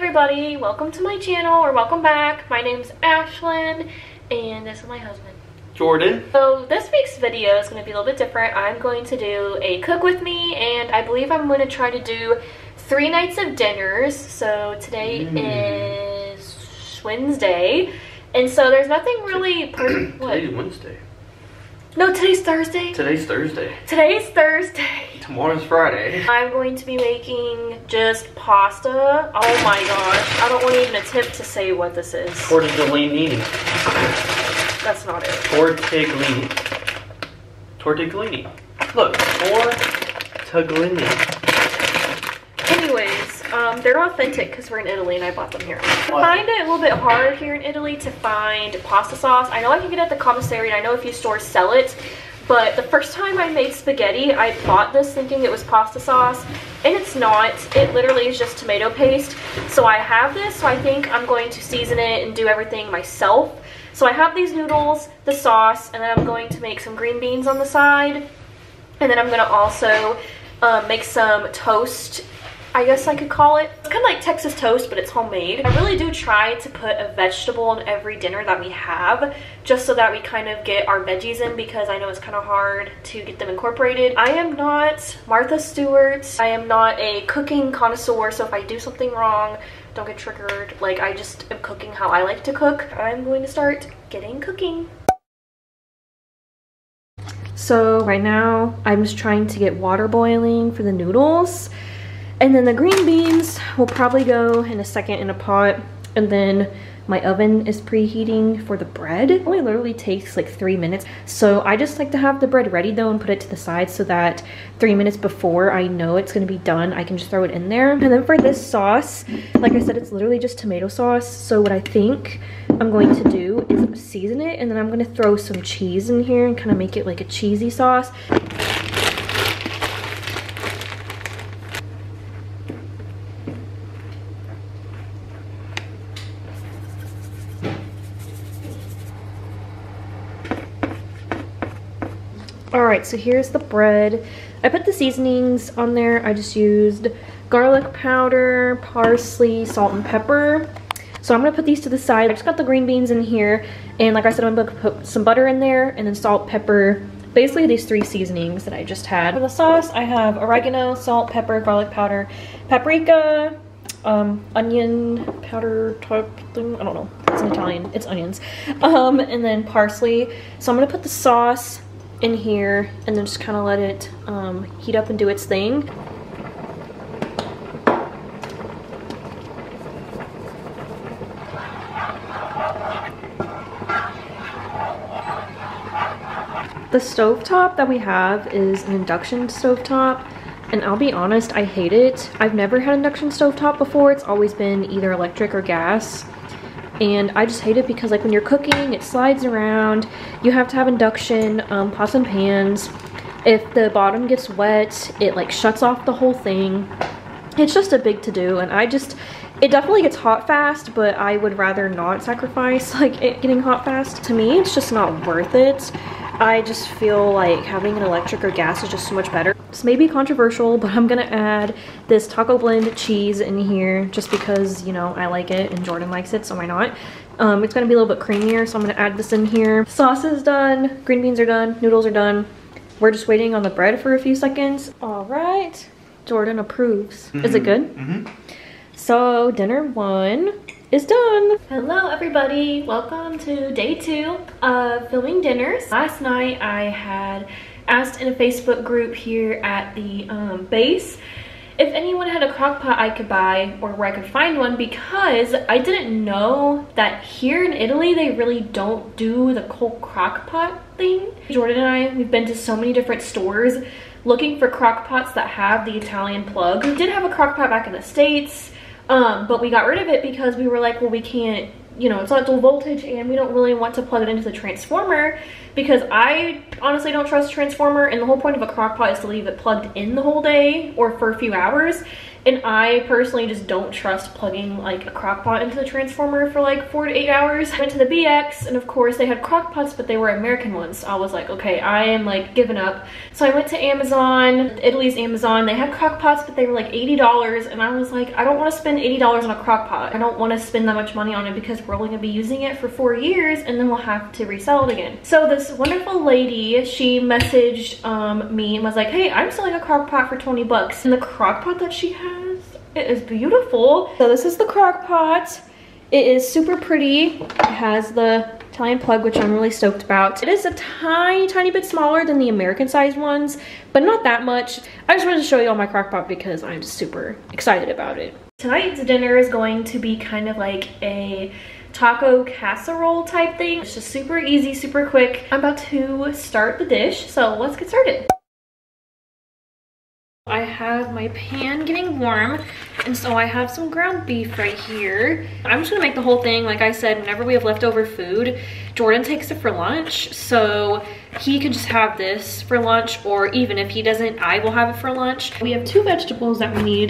everybody, welcome to my channel, or welcome back. My name's Ashlyn and this is my husband, Jordan. So this week's video is going to be a little bit different. I'm going to do a cook with me, and I believe I'm going to try to do 3 nights of dinners. So today is Wednesday, and so there's nothing really Today's Wednesday. No, today's Thursday. Today's Thursday. Today's Thursday. Tomorrow's Friday. I'm going to be making just pasta. Oh my gosh. I don't want even attempt to say what this is. Tortellini. That's not it. Tortellini. Tortellini. Look, tortellini. Anyways, they're authentic because we're in Italy and I bought them here. I find it a little bit hard here in Italy to find pasta sauce. I know I can get it at the commissary, and I know a few stores sell it. But the first time I made spaghetti, I bought this thinking it was pasta sauce, and it's not. It literally is just tomato paste. So I have this, so I think I'm going to season it and do everything myself. So I have these noodles, the sauce, and then I'm going to make some green beans on the side. And then I'm going to also make some toast, I guess I could call it. It's kind of like Texas toast, but it's homemade. I really do try to put a vegetable in every dinner that we have, just so that we kind of get our veggies in, because I know it's kind of hard to get them incorporated. I am not Martha Stewart. I am not a cooking connoisseur, so if I do something wrong, don't get triggered. Like, I just am cooking how I like to cook. I'm going to start getting cooking. So right now, I'm just trying to get water boiling for the noodles. And then the green beans will probably go in a second in a pot. And then my oven is preheating for the bread. It only literally takes like 3 minutes. So I just like to have the bread ready though and put it to the side so that 3 minutes before I know it's gonna be done, I can just throw it in there. And then for this sauce, like I said, it's literally just tomato sauce. So what I think I'm going to do is season it, and then I'm gonna throw some cheese in here and kind of make it like a cheesy sauce. Alright, so here's the bread. I put the seasonings on there. I just used garlic powder, parsley, salt, and pepper. So I'm going to put these to the side. I just got the green beans in here. And like I said, I'm going to put some butter in there, and then salt, pepper. Basically these 3 seasonings that I just had. For the sauce, I have oregano, salt, pepper, garlic powder, paprika, onion powder type thing. I don't know. It's in Italian. It's onions. And then parsley. So I'm going to put the sauce in here and then just kind of let it heat up and do its thing. The stovetop that we have is an induction stovetop, and I'll be honest, I hate it. I've never had an induction stovetop before. It's always been either electric or gas. And I just hate it because, like, when you're cooking, it slides around. You have to have induction, pots and pans. If the bottom gets wet, it like shuts off the whole thing. It's just a big to-do, and it definitely gets hot fast, but I would rather not sacrifice like it getting hot fast. To me, it's just not worth it. I just feel like having an electric or gas is just so much better. This may be controversial, but I'm gonna add this taco blend cheese in here just because, you know, I like it and Jordan likes it, so why not? It's gonna be a little bit creamier, so I'm gonna add this in here. Sauce is done, green beans are done, noodles are done. We're just waiting on the bread for a few seconds. All right, Jordan approves. Is it good? So dinner 1 is done. Hello everybody, welcome to day 2 of filming dinners. Last night I had asked in a Facebook group here at the base if anyone had a crock pot I could buy or where I could find one, because I didn't know that here in Italy they really don't do the whole crock pot thing. Jordan and I, we've been to so many different stores looking for crock pots that have the Italian plug. We did have a crock pot back in the States, but we got rid of it because we were like, well, we can't, you know, it's not dual voltage and we don't really want to plug it into the transformer, because I honestly don't trust transformer, and the whole point of a crock pot is to leave it plugged in the whole day or for a few hours. And I personally just don't trust plugging like a crock pot into the transformer for like 4 to 8 hours. I went to the BX and of course they had crock pots, but they were American ones. So I was like, okay, I am like giving up. So I went to Amazon, Italy's Amazon. They had crock pots, but they were like $80. And I was like, I don't want to spend $80 on a crock pot. I don't want to spend that much money on it because we're only gonna be using it for 4 years and then we'll have to resell it again. So this wonderful lady, she messaged me and was like, hey, I'm selling a crock pot for 20 bucks. And the crock pot that she has, it is beautiful. So this is the crock pot. It is super pretty. It has the Italian plug, which I'm really stoked about. It is a tiny bit smaller than the American sized ones, but not that much. I just wanted to show you all my crock pot because I'm super excited about it. Tonight's dinner is going to be kind of like a taco casserole type thing. It's just super easy, super quick. I'm about to start the dish, so let's get started. I have my pan getting warm, and so I have some ground beef right here. I'm just gonna make the whole thing. Like I said, whenever we have leftover food, Jordan takes it for lunch, so he can just have this for lunch, or even if he doesn't, I will have it for lunch. We have 2 vegetables that we need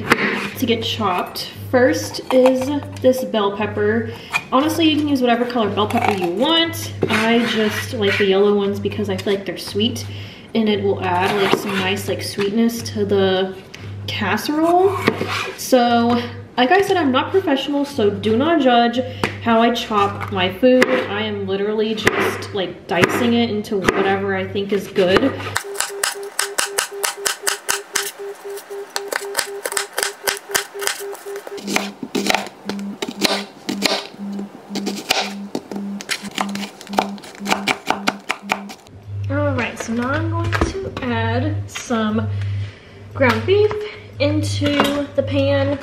to get chopped. First is this bell pepper. Honestly, you can use whatever color bell pepper you want. I just like the yellow ones because I feel like they're sweet, and it will add like some nice like sweetness to the casserole. So like I said, I'm not professional, so do not judge how I chop my food. I am literally just like dicing it into whatever I think is good. Alright, so now I'm going to add some ground beef into the pan,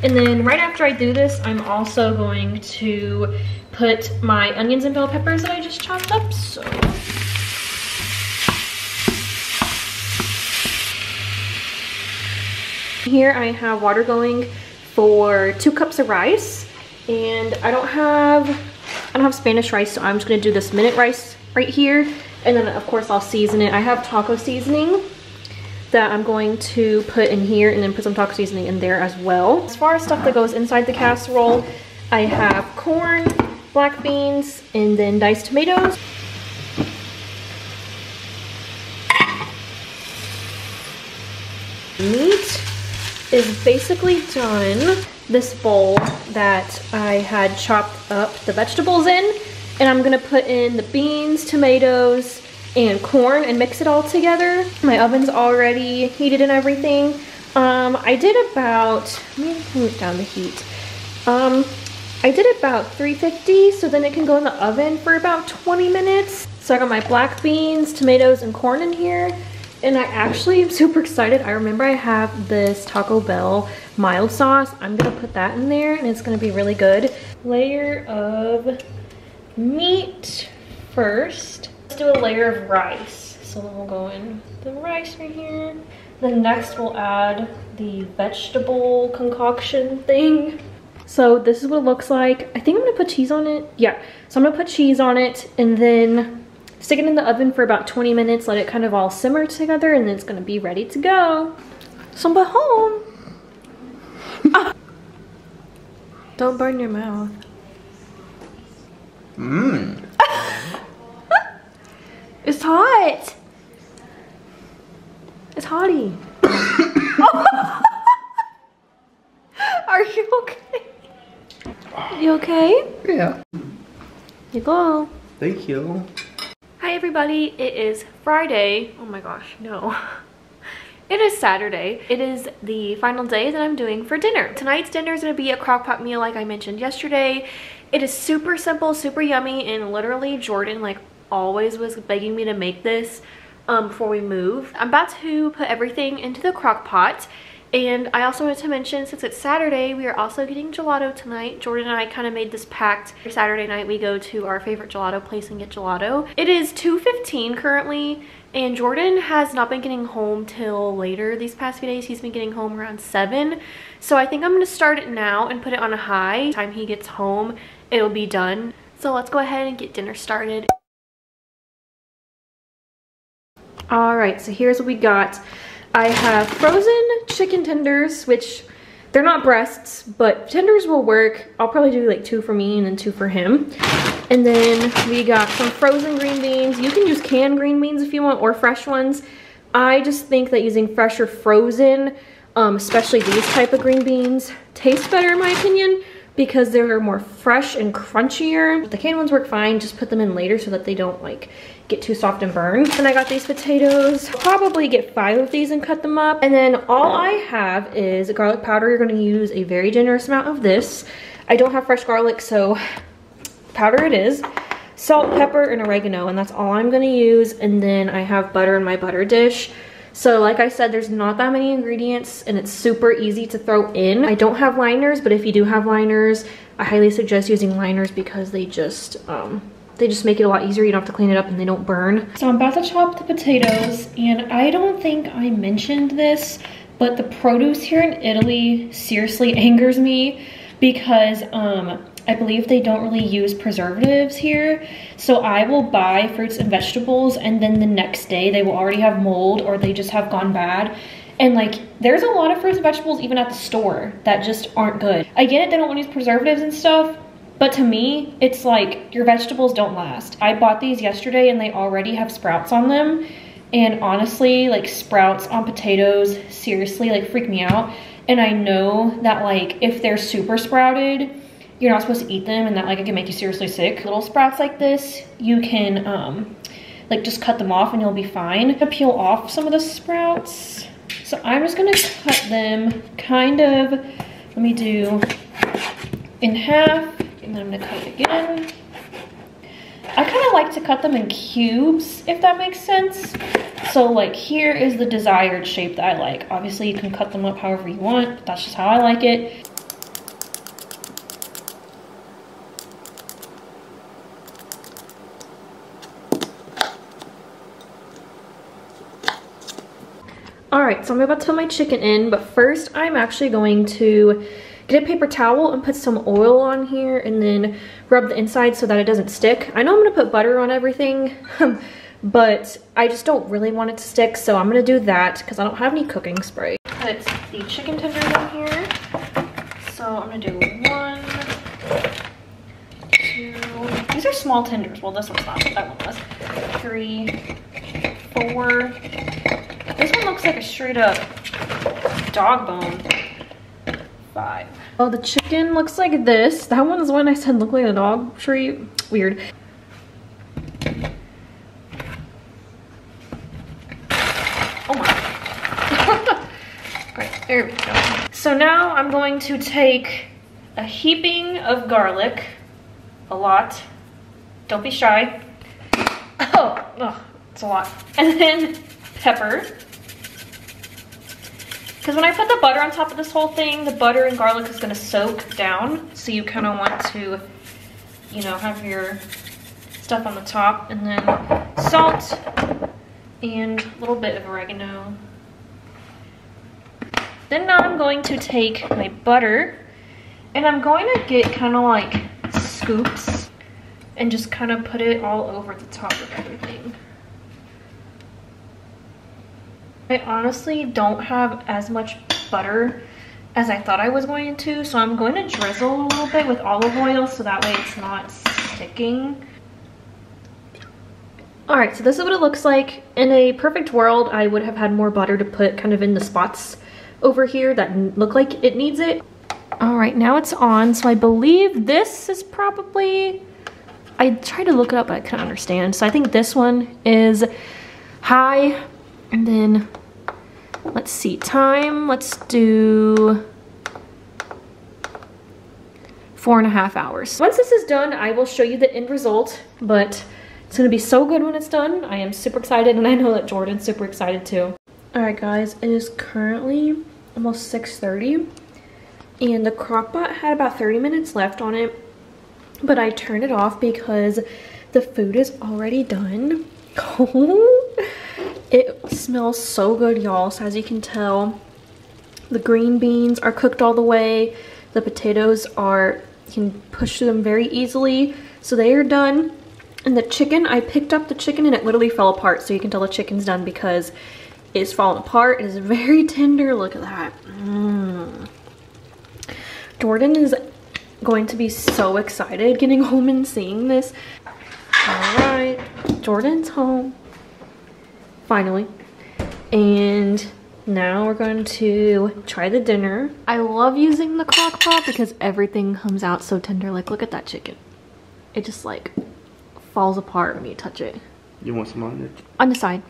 and then right after I do this, I'm also going to put my onions and bell peppers that I just chopped up. So here I have water going for 2 cups of rice, and I don't have Spanish rice, so I'm just gonna do this minute rice right here. And then of course I'll season it. I have taco seasoning that I'm going to put in here, and then put some taco seasoning in there as well. As far as stuff that goes inside the casserole, I have corn, black beans, and then diced tomatoes. Meat is basically done. This bowl that I had chopped up the vegetables in, and I'm gonna put in the beans, tomatoes, and corn and mix it all together. My oven's already heated and everything. I did about, let me move down the heat. I did about 350, so then it can go in the oven for about 20 minutes. So I got my black beans, tomatoes, and corn in here. And I actually am super excited. I remember I have this Taco Bell mild sauce. I'm gonna put that in there, and it's gonna be really good. Layer of meat first. Let's do a layer of rice. So then we'll go in the rice right here. Then next we'll add the vegetable concoction thing. So this is what it looks like. I think I'm gonna put cheese on it. Yeah, so I'm gonna put cheese on it and then stick it in the oven for about 20 minutes, let it kind of all simmer together, and then it's gonna be ready to go. So I'm home. Ah. Don't burn your mouth. Mmm. It's hot. It's hotty. Are you okay? You okay? Yeah. You go. Thank you. Hi everybody, it is Friday. Oh my gosh, no. It is Saturday. It is the final day that I'm doing for dinner. Tonight's dinner is going to be a crock pot meal like I mentioned yesterday. It is super simple, super yummy, and literally Jordan like always was begging me to make this before we move. I'm about to put everything into the crock pot. And I also wanted to mention, since it's Saturday, we are also getting gelato tonight. Jordan and I kind of made this pact. For Saturday night, we go to our favorite gelato place and get gelato. It is 2:15 currently, and Jordan has not been getting home till later these past few days. He's been getting home around 7. So I think I'm going to start it now and put it on a high. By the time he gets home, it'll be done. So let's go ahead and get dinner started. Alright, so here's what we got. I have frozen chicken tenders, which They're not breasts, but tenders will work. I'll probably do like 2 for me and then 2 for him. And then we got some frozen green beans. You can use canned green beans if you want, or fresh ones. I just think that using fresh or frozen, especially these type of green beans, taste better in my opinion, because they're more fresh and crunchier. The canned ones work fine, just put them in later so that they don't like get too soft and burn. And I got these potatoes. I'll probably get 5 of these and cut them up. And then all I have is garlic powder. You're gonna use a very generous amount of this. I don't have fresh garlic, so powder it is. Salt, pepper, and oregano, and that's all I'm gonna use. And then I have butter in my butter dish. So like I said, there's not that many ingredients and it's super easy to throw in. I don't have liners, but if you do have liners, I highly suggest using liners because they just make it a lot easier. You don't have to clean it up and they don't burn. So I'm about to chop the potatoes, and I don't think I mentioned this, but the produce here in Italy seriously angers me because I believe they don't really use preservatives here. So I will buy fruits and vegetables and then the next day they will already have mold or they just have gone bad. And like, there's a lot of fruits and vegetables even at the store that just aren't good. I get it, they don't want to use preservatives and stuff, but to me, it's like your vegetables don't last. I bought these yesterday and they already have sprouts on them. And honestly, like sprouts on potatoes, seriously, like freak me out. And I know that like if they're super sprouted, you're not supposed to eat them and that like it can make you seriously sick. Little sprouts like this, you can like just cut them off and you'll be fine. To peel off some of the sprouts. So I'm just gonna cut them kind of, let me do in half and then I'm gonna cut it again. I kind of like to cut them in cubes, if that makes sense. So like here is the desired shape that I like. Obviously you can cut them up however you want, but that's just how I like it. Alright, so I'm about to put my chicken in, but first I'm actually going to get a paper towel and put some oil on here and then rub the inside so that it doesn't stick. I know I'm going to put butter on everything, but I just don't really want it to stick, so I'm going to do that because I don't have any cooking spray. Put the chicken tenders in here. So I'm going to do 1, 2, these are small tenders. Well, this one's not, but that one was. 3, 4. This one looks like a straight up dog bone. 5. Oh, the chicken looks like this. That one's the one I said looked like a dog treat. Weird. Oh my. Alright, there we go. So now I'm going to take a heaping of garlic. A lot. Don't be shy. Oh, it's a lot. And then pepper. Because when I put the butter on top of this whole thing, the butter and garlic is going to soak down. So you kind of want to, you know, have your stuff on the top. And then salt and a little bit of oregano. Then now I'm going to take my butter and I'm going to get kind of like scoops and just kind of put it all over the top of everything. I honestly don't have as much butter as I thought I was going to, so I'm going to drizzle a little bit with olive oil so that way it's not sticking. Alright, so this is what it looks like. In a perfect world, I would have had more butter to put kind of in the spots over here that look like it needs it. Alright, now it's on, so I believe this is probably, I tried to look it up but I couldn't understand. So I think this one is high. And then, let's see, time, let's do 4.5 hours. Once this is done, I will show you the end result, but it's gonna be so good when it's done. I am super excited, and I know that Jordan's super excited too. All right, guys, it is currently almost 6:30, and the crock pot had about 30 minutes left on it, but I turned it off because the food is already done. It smells so good, y'all. So as you can tell, the green beans are cooked all the way. The potatoes are, you can push through them very easily. So they are done. And the chicken, I picked up the chicken and it literally fell apart. So you can tell the chicken's done because it's fallen apart. It is very tender. Look at that. Jordan is going to be so excited getting home and seeing this. All right, Jordan's home finally, and now we're going to try the dinner. I love using the crock pot because everything comes out so tender. Like, look at that chicken. It just like falls apart when you touch it. You want some on it? On the side.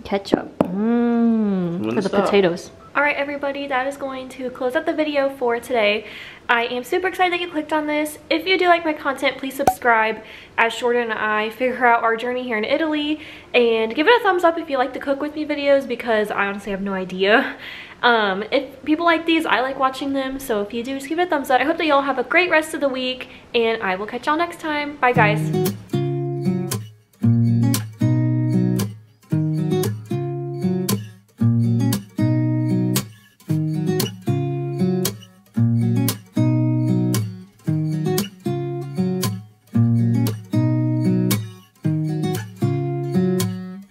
Ketchup. For the potatoes. Alright everybody, that is going to close out the video for today. I am super excited that you clicked on this. If you do like my content, please subscribe as Jordan and I figure out our journey here in Italy. And give it a thumbs up if you like the cook with me videos, because I honestly have no idea. If people like these, I like watching them. So if you do, just give it a thumbs up. I hope that y'all have a great rest of the week, and I will catch y'all next time. Bye guys.